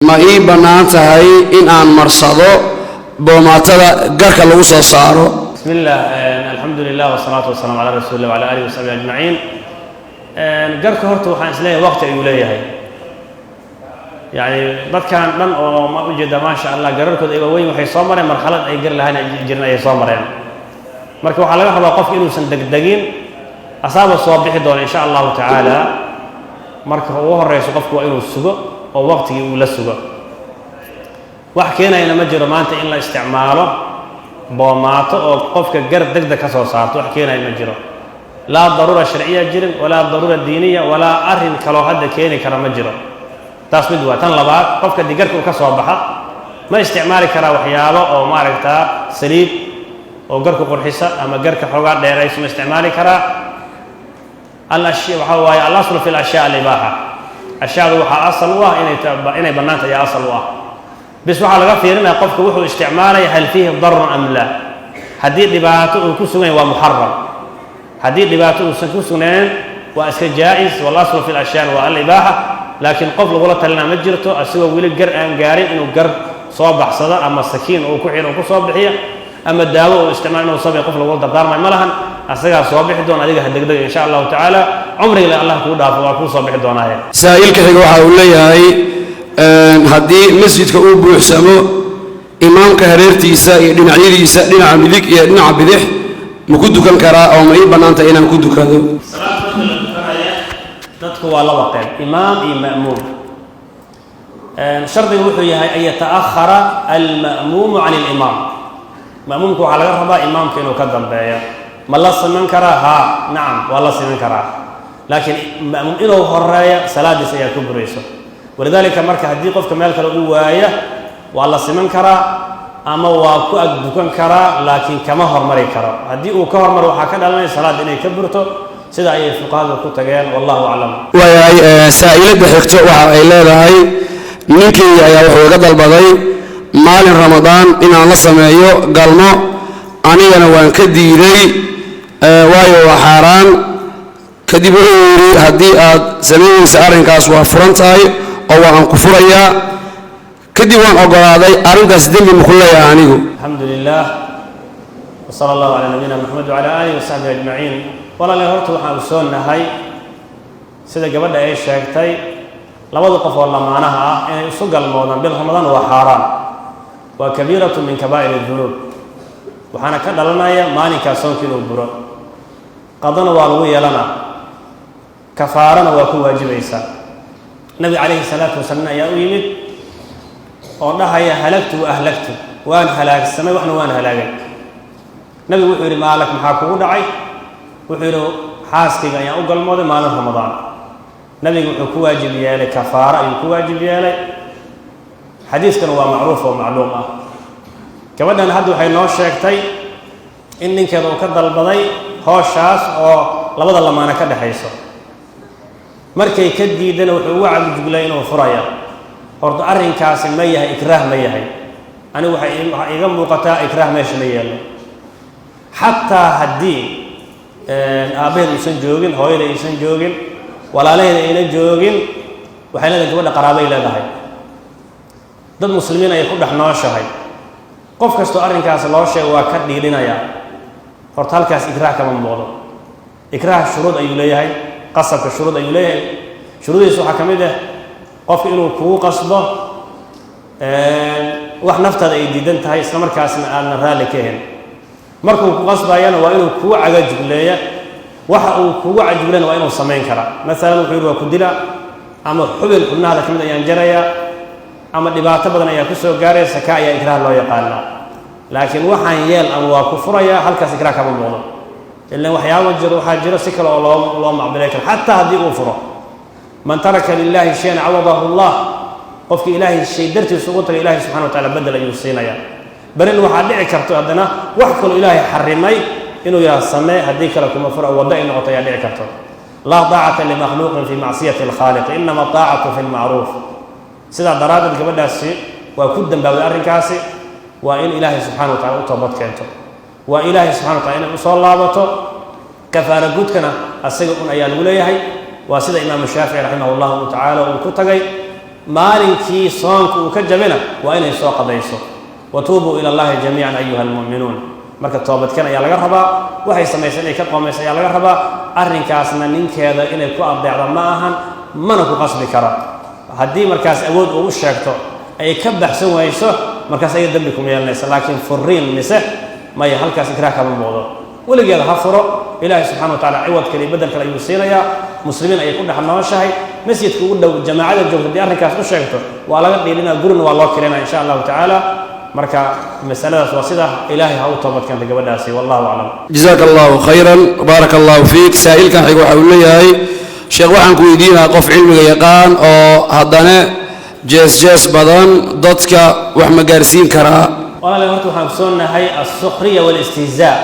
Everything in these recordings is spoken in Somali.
ma ii bannaan tahay in aan marsado boomaatada garka lagu soo saaro? bismillah, alxamdulilah wasalaatu wasalaamu calaa rasuulillah wacala aalihi wasaxbihi ajmaciin. garka horta waxaan isleeyahay waqti ayuu leeyahay. يعني dadkan dhan oo ma u jeeda ma sha Allah gararkooda ay waaweyn waxay soo mareen marxalad ay gar lahayn jirna ay soo mareen. marka waxa laga rabaa qofka inuu san degdegin asaaba soo bixi doona insha Allah taala. marka uu horeyso qofku waa inuu sugo oo waqtigii uu la sugo. wax keenayna ma jiro maanta in la isticmaalo boomaato oo qofka gar degdeg ka soo saarto wax keenayna ma jiro. la daruura sharciya jirin wala daruura diiniya wala arrin kale oo hadda keeni kara ma jiro. taas mid waa tan labaad qofka digarka uu ka soo baxa ma isticmaali kara waxyaabo oo maaragta saliid oo garka qurxisa ama garka xogaa dheerayso ma isticmaali kara. al-ashya waxa waaye al-aslu fi al-ashyaa al-ibaaha. ashyaadu waxa asal u ah inay bannaanta ayaa asal u ah. bis waxa laga fiirinaya qofka wuxuu isticmaalay hal fihi darrun am la. haddii dhibaato uu ku sugan waa muharram. haddii dhibaato uusan ku sugnayn waa iska jaa'is wal aslu fi al-ashyaa wa al-ibaaha. laakiin qof lagula talina ma jirto asigoo weli gar aan gaarin inuu gar soo baxsado ama sakiin uu ku xiro ku soo bixiyo ama daawo uu isticmaal inuu sabay qof lagu dardaarmay ma lahan asagaa soo bixi doona adiga degdeg insha Allah taala umriga Allah ku dhaafo waa ku soo bixi doonaa. saa'ilka xiga waxa uu leeyahay haddii masjidka uu buuxsamo imaamka hareertiisa iyo dhinacyadiisa dhinaca midig iyo dhinaca bidix ma ku dukan karaa oo ma ii bannaanta inaan ku dukado? dadku waa laba qayb imaam iyo ma'muum. shardigu wuxuu yahay an yata'akhara al-ma'muumu can al-imaam. ma'muumku waxaa laga rabaa imaamka inuu ka dambeeyo. ma la siman karaa? haa nacam waa la siman karaa. laakiin ma'muum inuu horeeyo salaadiis ayaa ku burayso. walidaalika marka haddii qofka meel kale uu waaya waa la siman karaa ama waa ku ag dukan karaa laakiin kama hormari karo. haddii uu ka hormaro waxaa ka dhalanaya salaad inay ka burto sida ay fuqahaadu ku tageen wallahu a'lam. waayay saa'ilada xigto waxa ay leedahay ninkii ayaa wuxuu iga dalbaday maalin ramadaan inaan la sameeyo galmo anigana waan ka diiday waayo waa xaaraan. kadib wuxuu yiri haddii aad sameeyayso arrinkaas waa furan tahay oo waan ku furayaa. kadib waan ogolaaday arrintaas dambi ma ku leeyahay anigu? alxamdulilah wa sallallahu ala nabiyina muhammad wa ala alihi wa sahbihi ajmaciin. walaalahay horta waxaan u soo nahay sida gabadha ay sheegtay labada qof oo lamaanaha ah inay isu galmoodaan bil ramadaan waa xaaraan. waa kabiiratu min kabaa'ir ad-dunuub. waxaana ka dhalanaya maalinkaas soonka inuu buro. qadana waa lagu yeelanaa kafaarana waa ku waajibaysaa. nabi calayhi salaatu wasalaam ayaa u yimid oo dhahaya halagtu wa ahlagtu waan halaagsamay waxna waan halaagay. nabigu wuxuu yidhi maalak maxaa kugu dhacay? wuxuu yidhi xaaskayga ayaan u galmooday maalin ramadaan. nabigu wuxuu ku waajib yeelay kafaara ayuu ku waajib yeelay. xadiiskana waa macruuf oo macluum ah. gabadhan hadda waxay noo sheegtay in ninkeeda uu ka dalbaday howshaas oo labada lamaana ka dhexayso. markay ka diidana wuxuu ugu cabjuglay inuu furaya. horta arrinkaasi ma yahay ikraah ma yahay? anigu waxaa iga muuqataa ikraah meesha ma yeelo. xataa haddii aabaheed uusan joogin hooyada aysan joogin walaalaheeda ayna joogin waxay leedahay gabadha qaraabay leedahay. dad muslimiin ay ku dhex nooshahay. qof kastoo arrinkaas loo sheego waa ka dhiidhinaya. horta halkaas ikraah kama muuqdo. ikraah shuruud ayuu leeyahay. qasabka shuruud ayuu leeyahay. shuruudiisa waxaa ka mid ah qofka inuu kugu qasbo wax naftaada ay diidan tahay isla markaasna aadan raalli ka ahayn. markuu ku qasbayana waa inuu kugu cagajugleeya. waxa uu kugu cagajugleena waa inuu samayn karaa. maalan wuxuu yidhi waa ku dila ama xubin xubnaada ka mid ayaan jarayaa ama dhibaato badan ayaa ku soo gaaraysa ka ayaa ikraah loo yaqaanaa. laakiin waxaan yeel ama waa ku furayaa halkaas ikraah kama muuqdo. ilaan waxyaabo jiro waxaa jiro si kale oo loo macbilay karo xataa haddii uu furo. man taraka lillahi shayan cawadahu allah. qofki ilaahay shay dartiisa ugu tagay ilaahay subxana wa taala bedel ayuu siinayaa. barin waxaa dhici karto haddana wax kaloo ilaahay xarimay inuu yaha samee haddii kale kuma furo waddo ay noqoto ayaa dhici karto. laa taacata limakhluuqin fi macsiyati alkhaaliq inama taacatu fi lmacruuf. sidaa daraaddeed gabadhaasi waa ku dambaabay arrinkaasi. waa in ilaahay subxana wa tacala u toobad keento. waa ilaahay subxana wa tacala inay usoo laabato. kafaara gudkana asaga un ayaa lagu leeyahay. waa sida imaamu shaafici raximah allahu tacaala uu ku tagay maalinkii soonka uu ka jabina waa inay soo qadayso watuubuu ila allahi jamiican ayuha almu'minuun marka toobadkan ayaa laga rabaa waxay samaysan inay ka qoomayso ayaa laga rabaa arrinkaasna ninkeeda inay ku adeecdo ma ahan mana ku qasbi karo haddii markaas awood uu u sheegto ay ka baxsan wayso markaas ay dambi kuma yeelanaysa laakiin furiin mise maya halkaas ikraah kama muuqdo weligeeda ha furo ilaahay subxaana wa tacaala ciwad kale bedel kale ayuu siinayaa muslimiin ayay ku dhex nooshahay masjidka ugu dhow jamaacada joogta haddii arrinkaas u sheegto waa laga dhiilinaa gurina waa loo kirinaa insha allahu tacaala marka masaladaas waa sida ilaahay ha u toobadkeenta gabadhaasi wallahu aclam jazaaka allahu khayran baaraka allahu fiik saa'ilkan xiga waxa uu leeyahay sheekh waxaan ku weydiinaa qof cilmiga yaqaan oo haddana jees badan dadka wax ma gaarsiin karaa walaalahay horta waxaan kusoonnahay alsukhriya waalistihzaa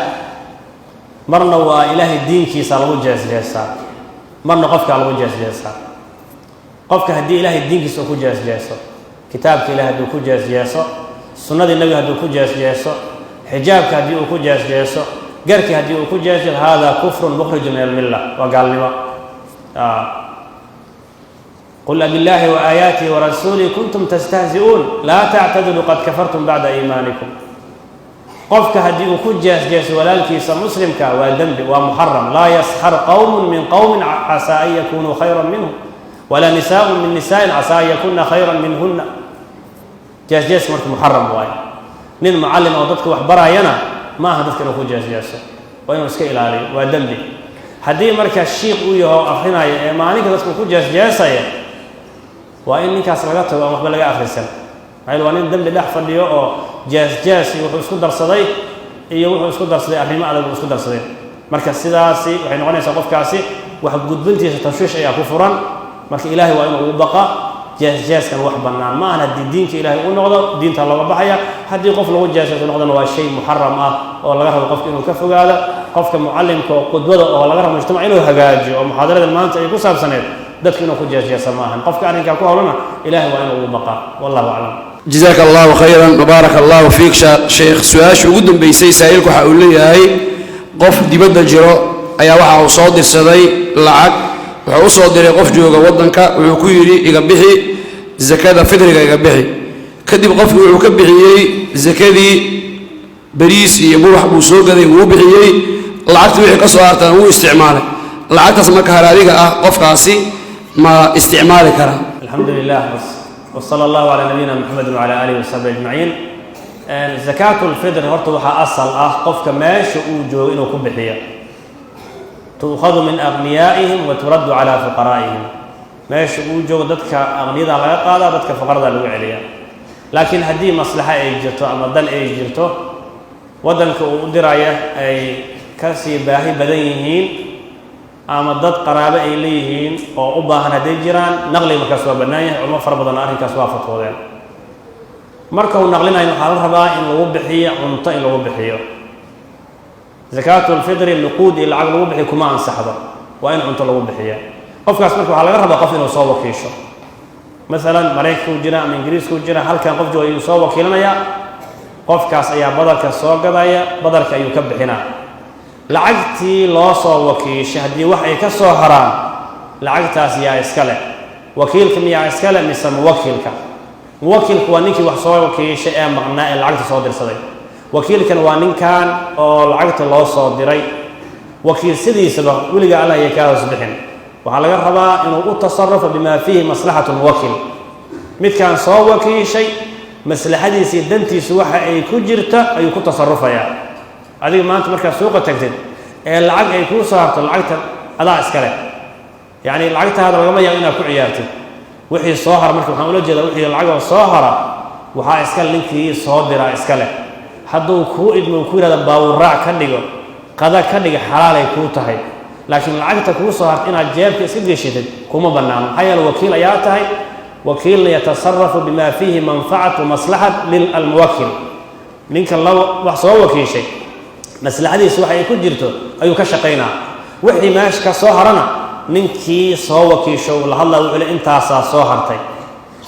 marna waa ilaahay diinkiisa lagu jeesjeesaa marna qofkaa lagu jeesjeesaa qofka haddii ilaahay diinkiisa uu ku jeesjeeso kitaabka ilahay hadduu ku jeesjeeso sunnadii nabiga hadduu ku jeesjeeso xijaabka haddii uu ku jeesjeeso garkii haddii uu ku jeesjeeso haadaa kufrun mukhrijun min almilla waa gaalnimo قل أبالله وآياته ورسوله كنتم تستهزئون لا تعتذروا قد كفرتم بعد إيمانكم قفك هدي كجاس جاس ولالكيس مسلم وذنب ومحرم لا يسخر قوم من قوم عسى أن يكونوا خيرا منهم ولا نساء من نساء عسى أن يكون خيرا منهن جاس مرت محرم واي نين معلم أو ضدك وحبرها ينا ما هدفك لو كجاس جاس وين مسكيل عليه وذنب هدي مركز الشيخ وياه أخينا إيمانك ضدك كجاس جاس وإن نكاس لقطه ومقبل لقى آخر السنة عيل وانين دم لله فليو أو جاس يوحو اسكو درصدي يوحو اسكو درصدي أرمي على اسكو درصدي مركز سداسي وحين غني سقف كاسي وحب قد بنتي ستشويش أي كفرا مركز إلهي وإنه وبقى جاس كان وحبنا ما أنا الدين كإلهي ونقضى دين الله بحيا حد يقف له جاس ونقضى هو شيء محرم ولا غيره وقف إنه كف هذا قف كمعلم كقدوة ولا غيره مجتمع إنه هجاج ومحاضرة المانت يكون صار سنة dadka inuu ku jeesjeesa maahan qofka arrinkaa ku hawlana ilaahay waa inuu ugu baqaa wallahu aclam jazaaka allahu khayran baaraka allahu fiik sheekh su-aasha ugu dambeysay saa'ilku waxa uu leeyahay qof dibadda jiro ayaa waxa uu soo dirsaday lacag wuxuu u soo diray qof jooga waddanka wuxuu ku yidhi iga bixi zakada fidriga iga bixi kadib qofkii wuxuu ka bixiyey zakadii bariis iyo buwax buu soo gaday wuu bixiyey lacagtii wixii ka soo hartana wuu isticmaalay lacagtaas marka hore adiga ah qofkaasi ما استعمالك الحمد لله وصلى الله على نبينا محمد وعلى اله وصحبه اجمعين زكاة الفطر horta waxa asal ah qofka meesha uu joogo inuu ku bixiyo tuukhadu min aghniyaa'ihim wa turaddu ala fuqaraa'ihim meesha uu joogo dadka aghniyada laga qaada dadka fuqarada lagu celiya laakiin haddii maslaxa ay jirto ama dan ay jirto wadanka uu u diraya ay ka sii baahi badan yihiin ama dad qaraabo ay leeyihiin oo u baahan hadday jiraan naqli markaas waa bannaan yahay culmo fara badan arrinkaas waa fatwoodeen marka uu naqlinayo waxaa la rabaa in lagu bixiyo cunto in lagu bixiyo zakaatu lfidri nuquud iyo lacag lagu bixiyo kuma ansaxdo waa in cunto lagu bixiya qofkaas marka waxaa laga rabaa qof inuu soo wakiisho masalan maraykanka uu jira ama ingiriiska uu jira halkan qof jooga ayuu soo wakiilanaya qofkaas ayaa badarka soo gadaya badarka ayuu ka bixinaa lacagtii loo soo wakiishay haddii wax ay ka soo haraan lacagtaas yaa iska leh wakiilka miyaa iska leh mise muwakilka muwakilku waa ninkii wax soo wakiishay ee maqnaa ee lacagta soo dirsaday wakiilkan waa ninkan oo lacagta loo soo diray wakiil sidiisaba weliga allah iyo kaa hoos bixin waxaa laga rabaa inuu u tasarrufo bimaa fiihi maslaxatu lmuwakil midkaan soo wakiishay maslaxadiisii dantiisu waxa ay ku jirta ayuu ku tasarrufayaa adiga maanta markaad suuqa tagtid ee lacag ay kuu soo harto lacagta adaa iska leh yacni lacagtaada lagama yaabo inaad ku ciyaartid wixii soo hara marka waxaan ula jeedaa wixii lacagoo soo hara waxaa iska ninkii soo diraa iska leh hadduu kuu idmo ku yidhahda baawurraac ka dhigo qada ka dhiga xalaalay kuu tahay laakiin lacagta kuu soo harta inaad jeebka iska geshitid kuma bannaano maxaa yeele wakiil ayaa tahay wakiilna yatasarafu bima fiihi manfacatu maslaxat lilmuwakil ninka wax soo wakiishay maslaxadiisu waxa ay ku jirto ayuu ka shaqaynaa wixii meesha ka soo harana ninkii soo wakiisho la hadlaa wuxuu leeyahay intaasaa soo hartay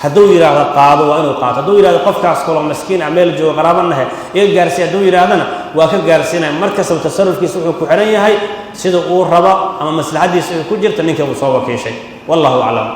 hadduu yidhaahdo qaado waa inuu qaato hadduu yidhahdo qofkaas kaloo maskiin ah meel joogo qaraabanahe iga gaarsiiya hadduu yidhaahdana waa ka gaarsiinaya markastaba tasarufkiisa wuxuu ku xiran yahay sida uu rabo ama maslaxadiisa ay ku jirta ninka uu soo wakiishay wallahu aclam